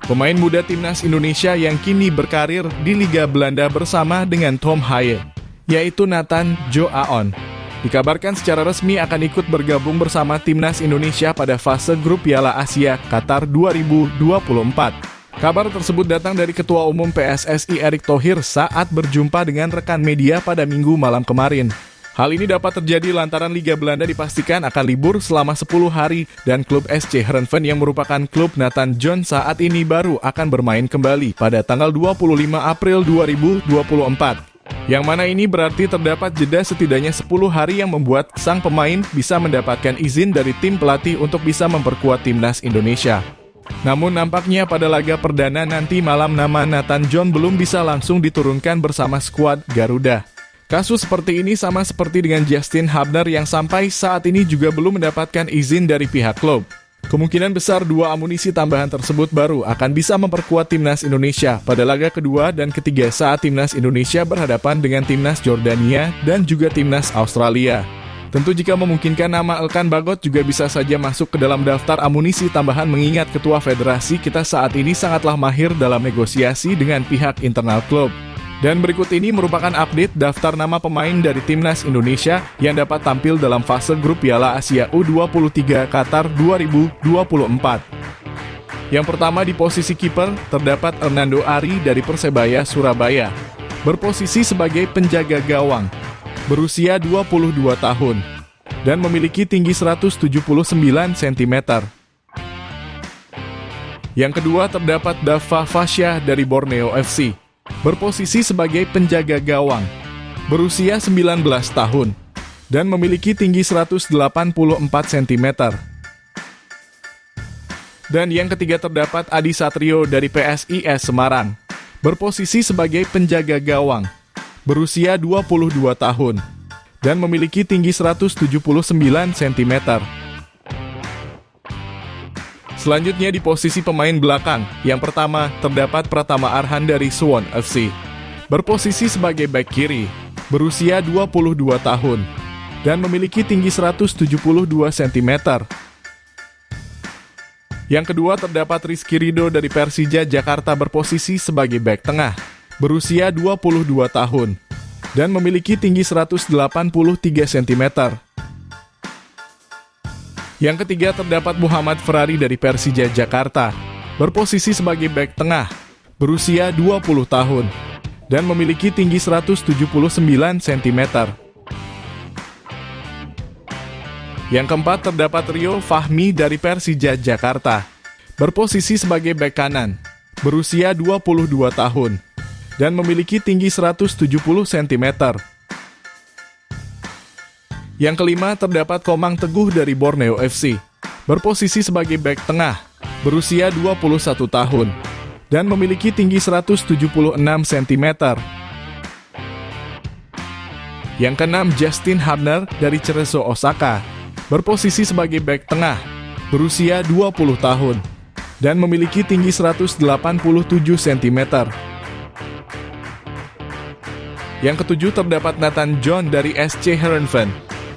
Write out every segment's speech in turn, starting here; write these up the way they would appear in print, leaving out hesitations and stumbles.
pemain muda timnas Indonesia yang kini berkarir di Liga Belanda bersama dengan Tom Haaien, yaitu Nathan Jo Aon. Dikabarkan secara resmi akan ikut bergabung bersama timnas Indonesia pada fase grup Piala Asia Qatar 2024. Kabar tersebut datang dari Ketua Umum PSSI Erick Thohir saat berjumpa dengan rekan media pada Minggu malam kemarin. Hal ini dapat terjadi lantaran Liga Belanda dipastikan akan libur selama 10 hari dan klub SC Heerenveen yang merupakan klub Nathan John saat ini baru akan bermain kembali pada tanggal 25 April 2024. Yang mana ini berarti terdapat jeda setidaknya 10 hari yang membuat sang pemain bisa mendapatkan izin dari tim pelatih untuk bisa memperkuat timnas Indonesia. Namun nampaknya pada laga perdana nanti malam nama Nathan John belum bisa langsung diturunkan bersama skuad Garuda. Kasus seperti ini sama seperti dengan Justin Hubner yang sampai saat ini juga belum mendapatkan izin dari pihak klub. Kemungkinan besar dua amunisi tambahan tersebut baru akan bisa memperkuat timnas Indonesia pada laga kedua dan ketiga saat timnas Indonesia berhadapan dengan timnas Jordania dan juga timnas Australia. Tentu jika memungkinkan nama Elkan Bagot juga bisa saja masuk ke dalam daftar amunisi tambahan mengingat ketua federasi kita saat ini sangatlah mahir dalam negosiasi dengan pihak internal klub. Dan berikut ini merupakan update daftar nama pemain dari timnas Indonesia yang dapat tampil dalam fase grup Piala Asia U23 Qatar 2024. Yang pertama di posisi kiper terdapat Hernando Ari dari Persebaya Surabaya, berposisi sebagai penjaga gawang, berusia 22 tahun, dan memiliki tinggi 179 cm. Yang kedua terdapat Dava Fasya dari Borneo FC, berposisi sebagai penjaga gawang, berusia 19 tahun, dan memiliki tinggi 184 cm. Dan yang ketiga terdapat Adi Satrio dari PSIS Semarang, berposisi sebagai penjaga gawang, berusia 22 tahun, dan memiliki tinggi 179 cm. Selanjutnya di posisi pemain belakang, yang pertama terdapat Pratama Arhan dari Suwon FC, berposisi sebagai bek kiri, berusia 22 tahun, dan memiliki tinggi 172 cm. Yang kedua terdapat Rizky Ridho dari Persija Jakarta berposisi sebagai bek tengah, berusia 22 tahun, dan memiliki tinggi 183 cm. Yang ketiga terdapat Muhammad Ferrari dari Persija Jakarta, berposisi sebagai bek tengah, berusia 20 tahun, dan memiliki tinggi 179 cm. Yang keempat terdapat Rio Fahmi dari Persija Jakarta, berposisi sebagai bek kanan, berusia 22 tahun, dan memiliki tinggi 170 cm. Yang kelima terdapat Komang Teguh dari Borneo FC, berposisi sebagai bek tengah, berusia 21 tahun, dan memiliki tinggi 176 cm. Yang keenam Justin Hubner dari Cerezo Osaka, berposisi sebagai bek tengah, berusia 20 tahun, dan memiliki tinggi 187 cm. Yang ketujuh terdapat Nathan John dari SC Heerenveen,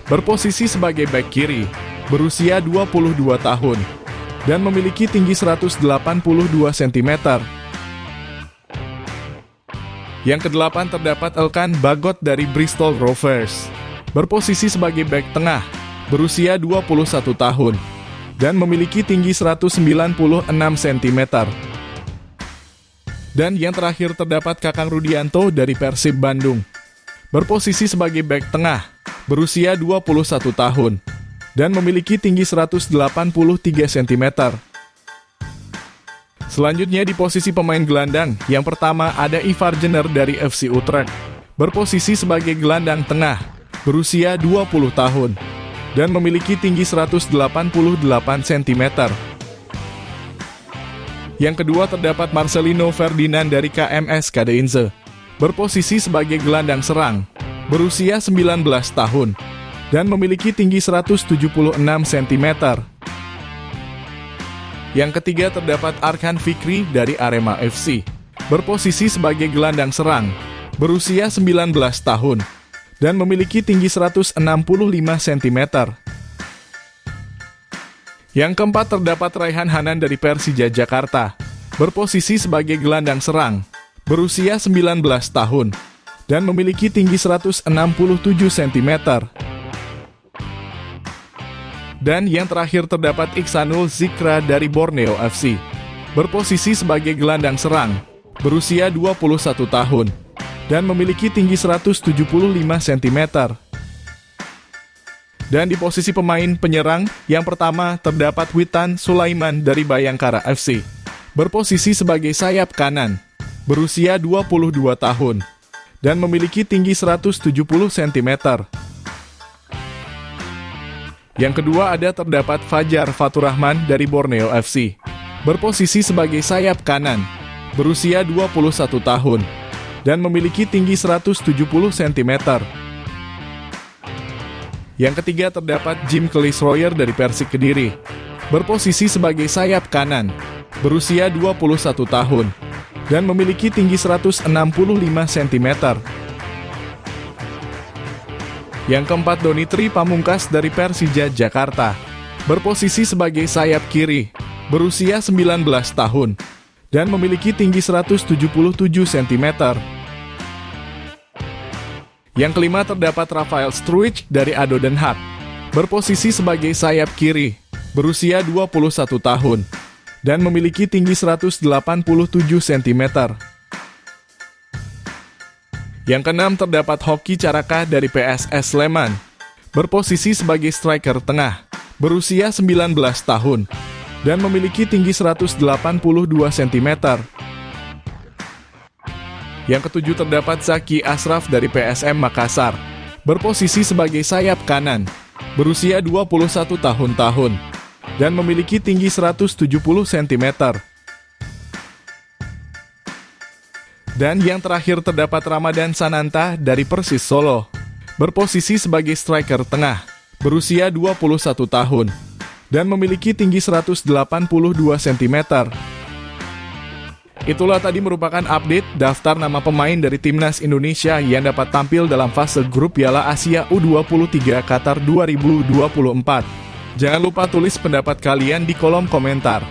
berposisi sebagai bek kiri, berusia 22 tahun, dan memiliki tinggi 182 cm. Yang kedelapan terdapat Elkan Bagot dari Bristol Rovers, berposisi sebagai bek tengah, berusia 21 tahun, dan memiliki tinggi 196 cm. Dan yang terakhir terdapat Kakang Rudianto dari Persib Bandung, berposisi sebagai bek tengah, berusia 21 tahun, dan memiliki tinggi 183 cm. Selanjutnya di posisi pemain gelandang, yang pertama ada Ivar Jenner dari FC Utrecht, berposisi sebagai gelandang tengah, berusia 20 tahun, dan memiliki tinggi 188 cm. Yang kedua terdapat Marcelino Ferdinand dari KMS Kadeinze, berposisi sebagai gelandang serang, berusia 19 tahun, dan memiliki tinggi 176 cm. Yang ketiga terdapat Arkan Fikri dari Arema FC, berposisi sebagai gelandang serang, berusia 19 tahun, dan memiliki tinggi 165 cm. Yang keempat terdapat Raihan Hanan dari Persija Jakarta, berposisi sebagai gelandang serang, berusia 19 tahun, dan memiliki tinggi 167 cm. Dan yang terakhir terdapat Iksanul Zikra dari Borneo FC, berposisi sebagai gelandang serang, berusia 21 tahun, dan memiliki tinggi 175 cm. Dan di posisi pemain penyerang, yang pertama terdapat Witan Sulaiman dari Bayangkara FC, berposisi sebagai sayap kanan, berusia 22 tahun, dan memiliki tinggi 170 cm. Yang kedua ada terdapat Fajar Faturrahman dari Borneo FC, berposisi sebagai sayap kanan, berusia 21 tahun, dan memiliki tinggi 170 cm. Yang ketiga terdapat Jim Klisroyer dari Persik Kediri, berposisi sebagai sayap kanan, berusia 21 tahun, dan memiliki tinggi 165 cm. Yang keempat Donitri Pamungkas dari Persija Jakarta, berposisi sebagai sayap kiri, berusia 19 tahun, dan memiliki tinggi 177 cm. Yang kelima terdapat Rafael Struijk dari ADO Den Haag, berposisi sebagai sayap kiri, berusia 21 tahun, dan memiliki tinggi 187 cm. Yang keenam terdapat Hoki Caraka dari PSS Sleman, berposisi sebagai striker tengah, berusia 19 tahun, dan memiliki tinggi 182 cm. Yang ketujuh terdapat Zaki Ashraf dari PSM Makassar, berposisi sebagai sayap kanan, berusia 21 tahun, dan memiliki tinggi 170 cm. Dan yang terakhir terdapat Ramadan Sananta dari Persis Solo, berposisi sebagai striker tengah, berusia 21 tahun, dan memiliki tinggi 182 cm. Itulah tadi merupakan update daftar nama pemain dari Timnas Indonesia yang dapat tampil dalam fase grup Piala Asia U23 Qatar 2024. Jangan lupa tulis pendapat kalian di kolom komentar.